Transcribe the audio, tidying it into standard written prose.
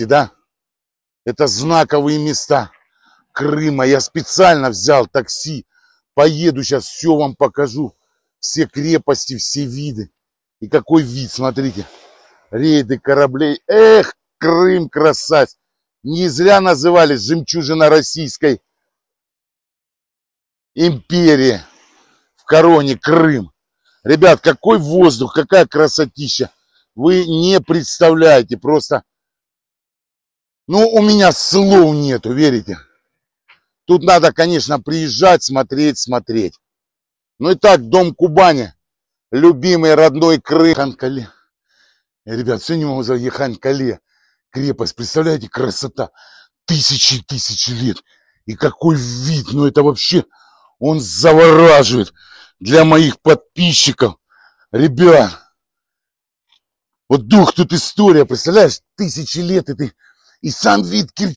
да? Это знаковые места Крыма. Я специально взял такси. Поеду сейчас, все вам покажу. Все крепости, все виды. И какой вид, смотрите. Рейды кораблей. Эх, Крым, красавец. Не зря назывались жемчужина Российской империи. В короне Крым. Ребят, какой воздух, какая красотища. Вы не представляете просто. Ну, у меня слов нету, верите? Тут надо, конечно, приезжать, смотреть. Ну и так, дом Кубани. Любимый родной Крым. Ханкале. Ребят, все не могу заехать. Ханкале. Крепость. Представляете, красота. Тысячи лет. И какой вид. Ну это вообще, он завораживает для моих подписчиков. Ребят, вот дух тут история, представляешь? Тысячи лет. И сам вид Керчи.